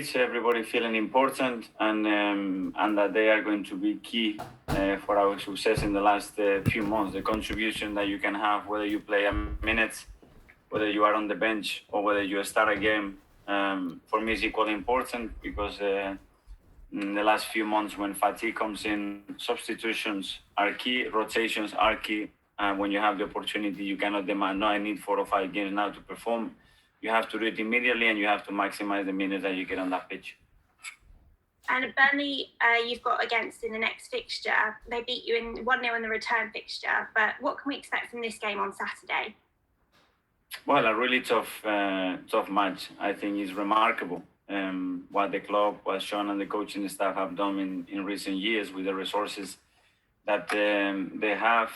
pitch, everybody feeling important, and that they are going to be key for our success in the last few months. The contribution that you can have, whether you play a minute, whether you are on the bench, or whether you start a game, for me is equally important because in the last few months when fatigue comes in, substitutions are key, rotations are key. When you have the opportunity, you cannot demand, no, I need 4 or 5 games now to perform. You have to do it immediately, and you have to maximize the minutes that you get on that pitch. And Burnley, you've got against in the next fixture. They beat you in 1-0 in the return fixture. But what can we expect from this game on Saturday? Well, a really tough match. I think is remarkable what the club, what Sean and the coaching staff have done in recent years with the resources that they have,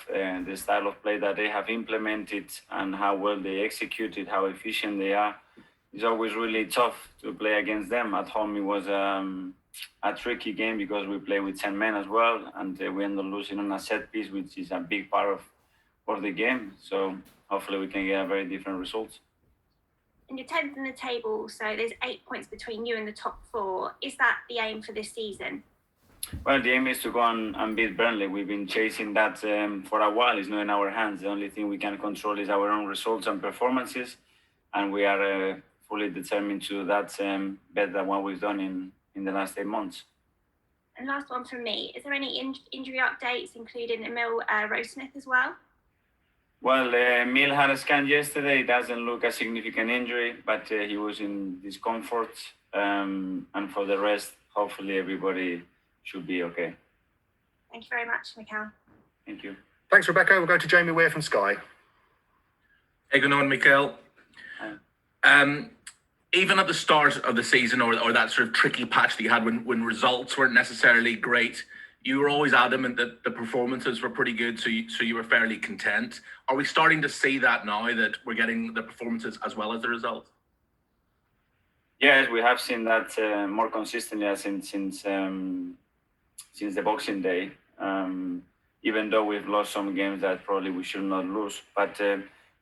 the style of play that they have implemented, and how well they execute it, how efficient they are. It's always really tough to play against them. At home, it was a tricky game because we play with 10 men as well, and we end up losing on a set piece, which is a big part of the game. So hopefully we can get a very different result. And you're 10th in the table, so there's 8 points between you and the top 4. Is that the aim for this season? Well, the aim is to go and beat Burnley. We've been chasing that for a while. It's not in our hands. The only thing we can control is our own results and performances, and we are fully determined to do that better than what we've done in the last 8 months. And last one from me. Is there any injury updates, including Emil Rose-Smith as well? Well, Emil had a scan yesterday. It doesn't look a significant injury, but he was in discomfort. And for the rest, hopefully everybody should be okay. Thank you very much, Mikel. Thank you. Thanks, Rebecca. We'll go to Jamie Weir from Sky. Hey, good on, Mikel. Even at the start of the season, or that sort of tricky patch that you had when results weren't necessarily great, you were always adamant that the performances were pretty good, so you were fairly content. Are we starting to see that now, that we're getting the performances as well as the results? Yes, we have seen that more consistently since the Boxing Day. Even though we've lost some games that probably we should not lose, but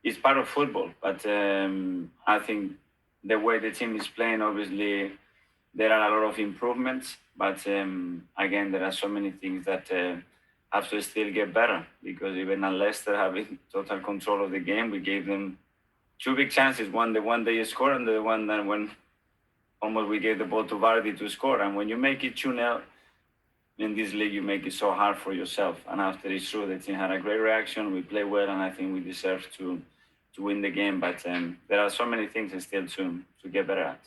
it's part of football. But I think the way the team is playing, obviously, there are a lot of improvements. But again, there are so many things that have to still get better, because even at Leicester having total control of the game, we gave them 2 big chances. One, the one they scored, and the one that when almost we gave the ball to Vardy to score. And when you make it 2-0 in this league, you make it so hard for yourself. And after it's true, the team had a great reaction. We play well, and I think we deserve to win the game. But there are so many things still to get better at.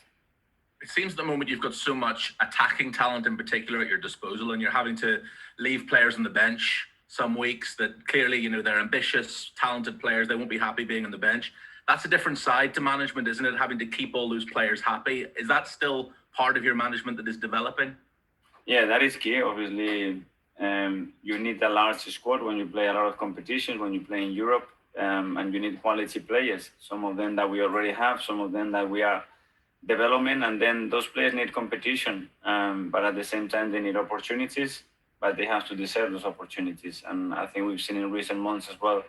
It seems at the moment you've got so much attacking talent in particular at your disposal, and you're having to leave players on the bench some weeks that clearly, they're ambitious, talented players. They won't be happy being on the bench. That's a different side to management, isn't it? Having to keep all those players happy. Is that still part of your management that is developing? Yeah, that is key. Obviously, you need a large squad when you play a lot of competitions, when you play in Europe, and you need quality players. Some of them that we already have, some of them that we are development, and then those players need competition, but at the same time they need opportunities, but they have to deserve those opportunities. And I think we've seen in recent months as well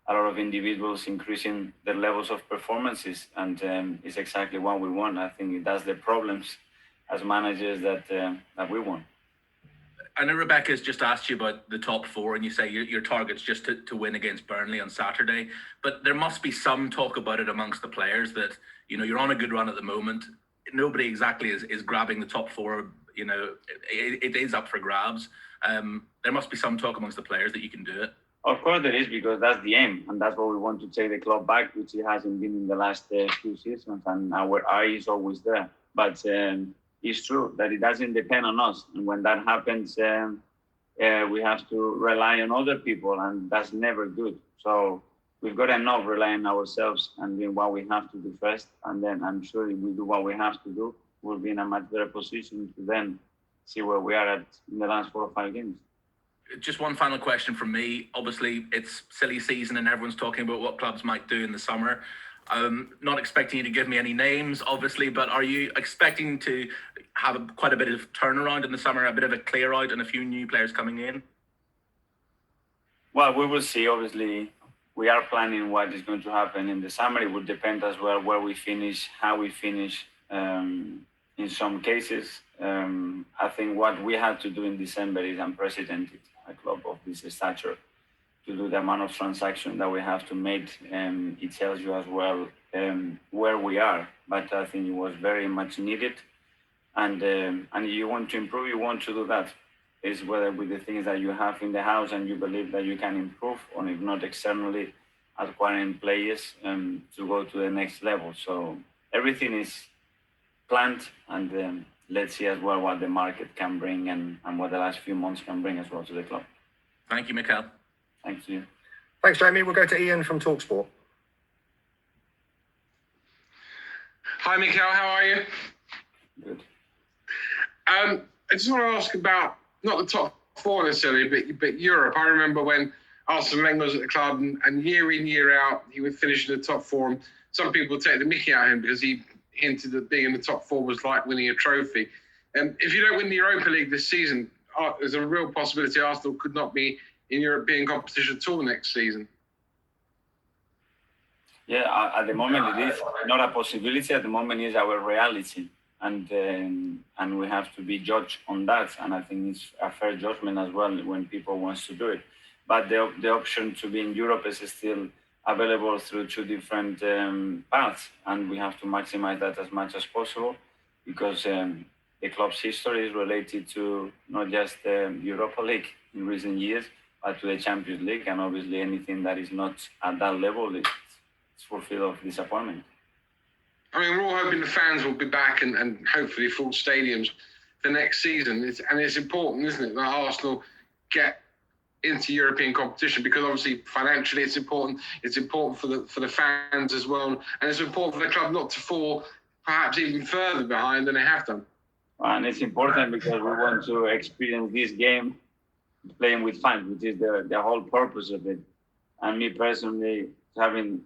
a lot of individuals increasing their levels of performances, and it's exactly what we want. I think that's the problems as managers that we want. I know Rebecca's just asked you about the top 4, and you say your target's just to win against Burnley on Saturday. But there must be some talk about it amongst the players that, you're on a good run at the moment. Nobody exactly is grabbing the top 4. It is up for grabs. There must be some talk amongst the players that you can do it. Of course there is, because that's the aim, and that's what we want to take the club back, which it hasn't been in the last few seasons, and our eye is always there. But it's true that it doesn't depend on us, and when that happens, we have to rely on other people, and that's never good. So we've got enough relying on ourselves and doing what we have to do first, and then I'm sure if we do what we have to do, we'll be in a much better position to then see where we are at in the last 4 or 5 games. Just one final question from me. Obviously, it's silly season and everyone's talking about what clubs might do in the summer. I'm not expecting you to give me any names, obviously, but are you expecting to have quite a bit of turnaround in the summer, a bit of a clear out and a few new players coming in? Well, we will see. Obviously, we are planning what is going to happen in the summer. It will depend as well where we finish, how we finish in in some cases. I think what we had to do in December is unprecedented. A club of this stature, to do the amount of transaction that we have to make, it tells you as well where we are. But I think it was very much needed, and you want to improve, you want to do that. Is whether with the things that you have in the house and you believe that you can improve, or if not externally, acquiring players to go to the next level. So everything is planned, and let's see as well what the market can bring and what the last few months can bring as well to the club. Thank you, Mikel. Thanks to you. Thanks, Jamie. We'll go to Ian from TalkSport. Hi, Mikel. How are you? Good. I just want to ask about not the top four necessarily, but Europe. I remember when Arsene Wenger was at the club, and year in, year out, he would finish in the top four. And some people take the mickey out of him because he hinted that being in the top four was like winning a trophy. If you don't win the Europa League this season, there's a real possibility Arsenal could not be in European competition at all next season. Yeah, at the moment it is not a possibility. At the moment is our reality, and we have to be judged on that. And I think it's a fair judgment as well when people wants to do it. But the option to be in Europe is still available through two different paths, and we have to maximize that as much as possible, because the club's history is related to not just the Europa League in recent years, but to the Champions League, and obviously anything that is not at that level is full of disappointment. I mean, we're all hoping the fans will be back and hopefully full stadiums for next season. It's important, isn't it, that Arsenal get into European competition, because obviously financially it's important. It's important for the fans as well, and it's important for the club not to fall perhaps even further behind than they have done. And it's important because we want to experience this game playing with fans, which is the whole purpose of it. And me personally, having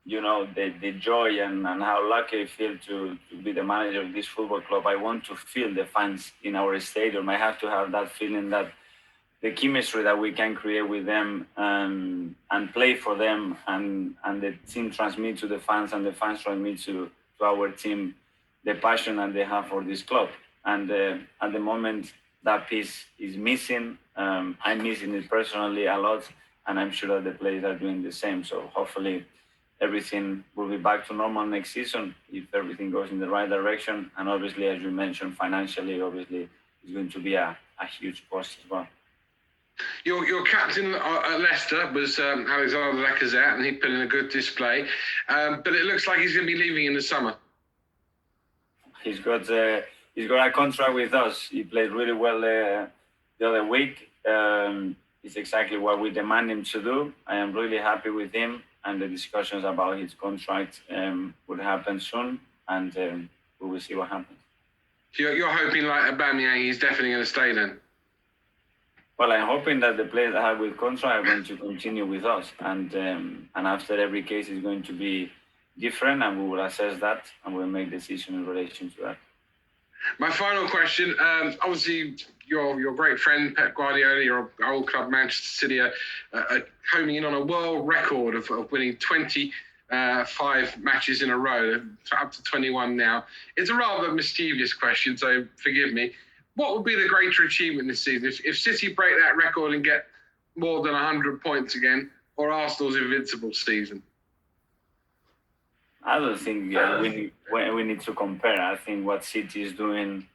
the joy and how lucky I feel to be the manager of this football club, I want to feel the fans in our stadium. I have to have that feeling that the chemistry that we can create with them and play for them, and the team transmit to the fans, and the fans transmit to our team the passion that they have for this club. And at the moment, that piece is missing. I'm missing it personally a lot, and I'm sure that the players are doing the same. So hopefully everything will be back to normal next season if everything goes in the right direction. And obviously, as you mentioned, financially, obviously, it's going to be a huge cost as well. Your captain at Leicester was Alexander Lacazette, and he put in a good display. But it looks like he's going to be leaving in the summer. He's got a contract with us. He played really well the other week. It's exactly what we demand him to do. I am really happy with him, and the discussions about his contract would happen soon, and we will see what happens. So you're hoping, like Aubameyang, he's definitely going to stay then? Well, I'm hoping that the players that have with contract are going to continue with us, and after every case is going to be different, and we will assess that, and we'll make decisions in relation to that. My final question, obviously your great friend Pep Guardiola, your old club Manchester City, are homing in on a world record of winning 25 matches in a row, up to 21 now. It's a rather mischievous question, so forgive me. What would be the greater achievement this season? If City break that record and get more than 100 points again, or Arsenal's invincible season? I don't think we need to compare. I think what City is doing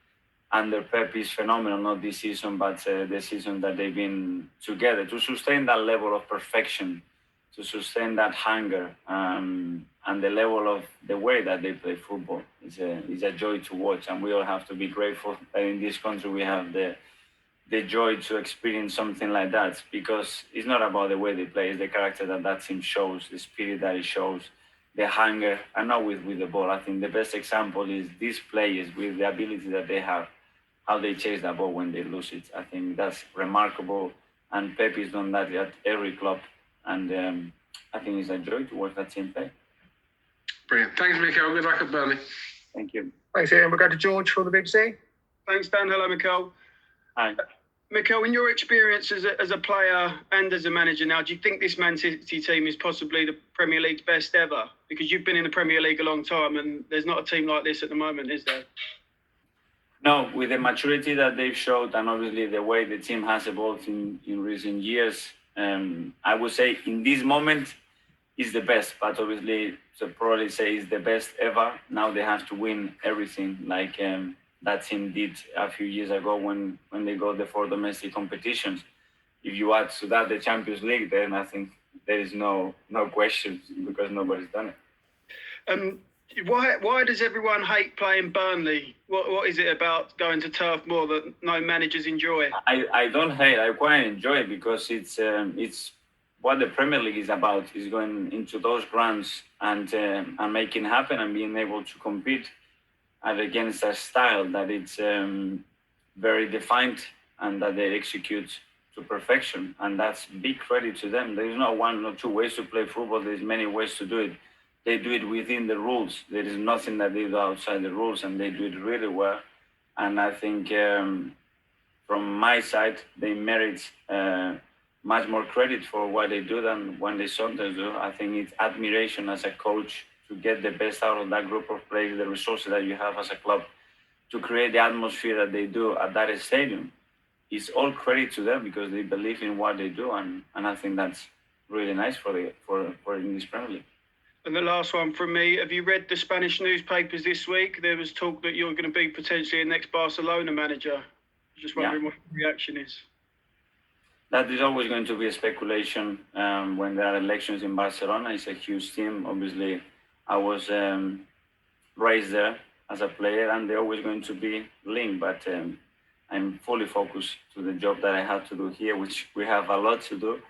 under Pep is phenomenal, not this season, but the season that they've been together. To sustain that level of perfection, to sustain that hunger, and the level of the way that they play football is a joy to watch. And we all have to be grateful that in this country we have the joy to experience something like that, because it's not about the way they play, it's the character that team shows, the spirit that it shows, the hunger, and not with the ball. I think the best example is these players with the ability that they have, how they chase that ball when they lose it. I think that's remarkable, and Pep has done that at every club, and I think it's a joy to watch that team play. Brilliant. Thanks, Mikel. Good luck at Burnley. Thank you. Thanks, Ian. We'll go to George for the BBC. Thanks, Dan. Hello, Mikel. Hi. Mikel, in your experience as a player and as a manager now, do you think this Man City team is possibly the Premier League's best ever? Because you've been in the Premier League a long time, and there's not a team like this at the moment, is there? No, with the maturity that they've showed and obviously the way the team has evolved in recent years, I would say in this moment is the best, but obviously to probably say is the best ever. Now they have to win everything like that team did a few years ago when they got the 4 domestic competitions. If you add to that the Champions League, then I think there is no question because nobody's done it. Why does everyone hate playing Burnley? What is it about going to Turf Moor that no managers enjoy? I don't hate. I quite enjoy it because it's what the Premier League is about. Is going into those grounds and making happen and being able to compete against a style that it's very defined and that they execute to perfection. And that's big credit to them. There is not 1 or 2 ways to play football. There's many ways to do it. They do it within the rules. There is nothing that they do outside the rules, and they do it really well. And I think from my side, they merit much more credit for what they do than when they sometimes do. I think it's admiration as a coach to get the best out of that group of players, the resources that you have as a club, to create the atmosphere that they do at that stadium. It's all credit to them because they believe in what they do, and I think that's really nice for English Premier League. And the last one from me, have you read the Spanish newspapers this week? There was talk that you're going to be potentially a next Barcelona manager. Just wondering what the reaction is. That is always going to be a speculation when there are elections in Barcelona. It's a huge team. Obviously, I was raised there as a player, and they're always going to be linked. But I'm fully focused to the job that I have to do here, which we have a lot to do,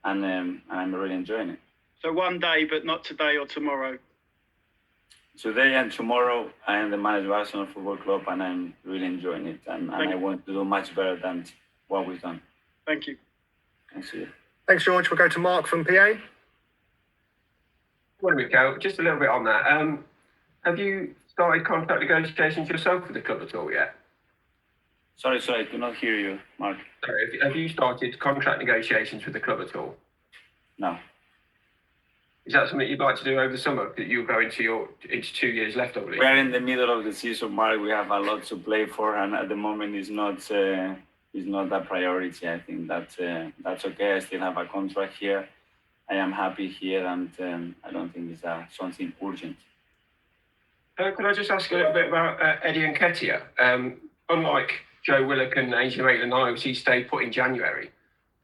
and I'm really enjoying it. So one day, but not today or tomorrow? Today and tomorrow, I am the manager of Arsenal Football Club, and I'm really enjoying it. And I want to do much better than what we've done. Thank you. Thanks to you. Thanks, George. We'll go to Mark from PA. Morning, Mikel. Just a little bit on that. Have you started contract negotiations yourself with the club at all yet? Sorry, I could not hear you, Mark. Sorry, have you started contract negotiations with the club at all? No. Is that something you'd like to do over the summer? That you'll go into 2 years left, I believe. We are in the middle of the season, Mark. We have a lot to play for, and at the moment, it's not that priority. I think that's okay. I still have a contract here. I am happy here, and I don't think it's something urgent. Could I just ask a little bit about Eddie Nketiah? Unlike Joe Willock and Ainsley Maitland-Niles, he stayed put in January,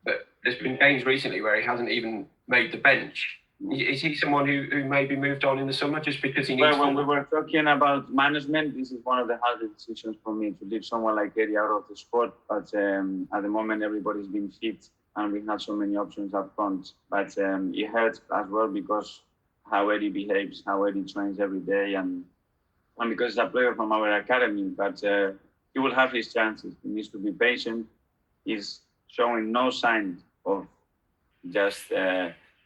but there's been games recently where he hasn't even made the bench. Is he someone who maybe moved on in the summer just because he needs? Well, when we were talking about management, this is one of the hardest decisions for me to leave someone like Eddie out of the squad. But at the moment, everybody's been fit, and we have so many options up front. But it hurts as well because how Eddie behaves, how Eddie trains every day, and because he's a player from our academy. But he will have his chances. He needs to be patient. He's showing no sign of just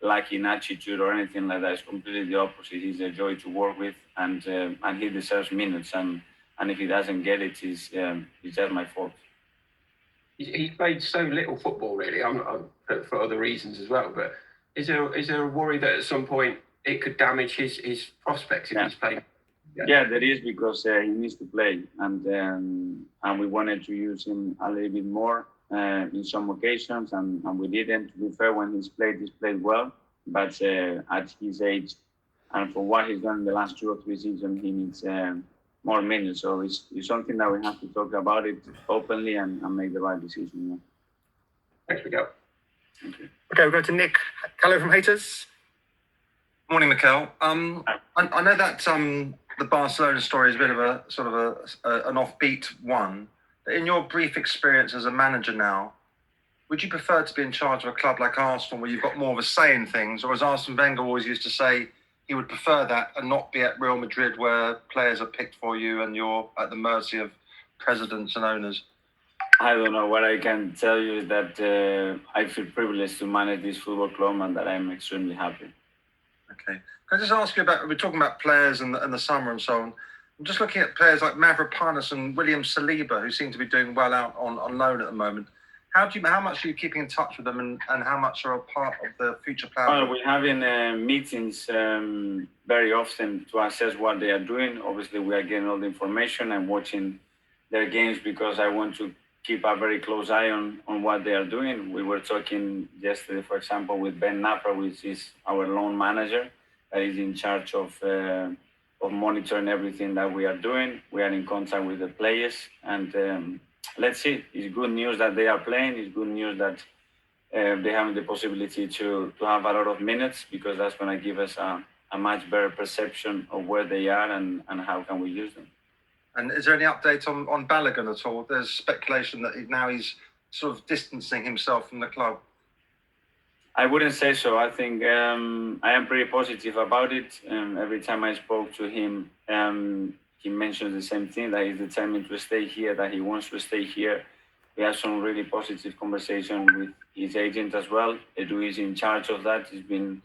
lacking attitude or anything like that. It's completely the opposite. He's a joy to work with, and he deserves minutes. And if he doesn't get it, it's just my fault. He played so little football, really. I'm for other reasons as well. But is there a worry that at some point it could damage his prospects if he's playing? Yeah, there is, because he needs to play, and we wanted to use him a little bit more in some occasions, and we didn't. To be fair, when he's played well, but at his age and for what he's done in the last 2 or 3 seasons, he needs more minutes. So it's something that we have to talk about it openly and make the right decision. Yeah. Thanks, Mikel. Thank you. Okay, we'll go to Nick Callow from Haters. Morning, Mikel. I know that the Barcelona story is a bit of a sort of an offbeat one. But in your brief experience as a manager now, would you prefer to be in charge of a club like Arsenal, where you've got more of a say in things, or as Arsene Wenger always used to say, he would prefer that and not be at Real Madrid, where players are picked for you and you're at the mercy of presidents and owners? I don't know. What I can tell you is that I feel privileged to manage this football club, and that I'm extremely happy. Okay. Can I just ask you about, we're talking about players and the summer and so on. I'm just looking at players like Mavropanos and William Saliba, who seem to be doing well out on loan at the moment. How much are you keeping in touch with them, and how much are a part of the future plan? Well, we're having meetings very often to assess what they are doing. Obviously, we are getting all the information and watching their games because I want to keep a very close eye on what they are doing. We were talking yesterday, for example, with Ben Napper, which is our loan manager, that is in charge of monitoring everything that we are doing. We are in contact with the players, and let's see. It's good news that they are playing. It's good news that they have the possibility to have a lot of minutes, because that's going to give us a much better perception of where they are and how can we use them. And is there any update on Balogun at all? There's speculation that now he's sort of distancing himself from the club. I wouldn't say so. I think I am pretty positive about it. Every time I spoke to him, he mentioned the same thing, that he's determined to stay here, that he wants to stay here. We had some really positive conversation with his agent as well. Edu is in charge of that. He's been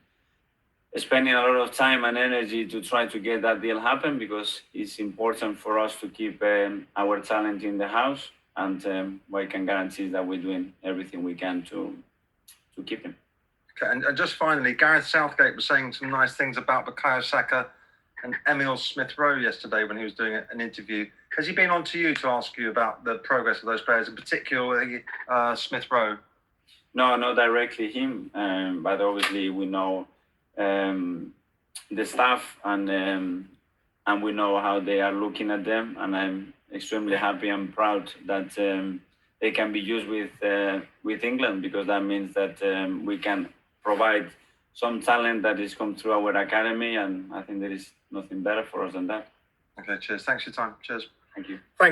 spending a lot of time and energy to try to get that deal happen, because it's important for us to keep our talent in the house, and what I can guarantee is that we're doing everything we can to keep him. Okay, and just finally, Gareth Southgate was saying some nice things about Bukayo Saka and Emil Smith-Rowe yesterday when he was doing an interview. Has he been on to you to ask you about the progress of those players, in particular Smith-Rowe? No, not directly him, but obviously we know the staff, and we know how they are looking at them, and I'm extremely happy and proud that they can be used with England, because that means that we can provide some talent that is come through our academy, and I think there is nothing better for us than that. Okay, cheers. Thanks for your time. Cheers. Thank you.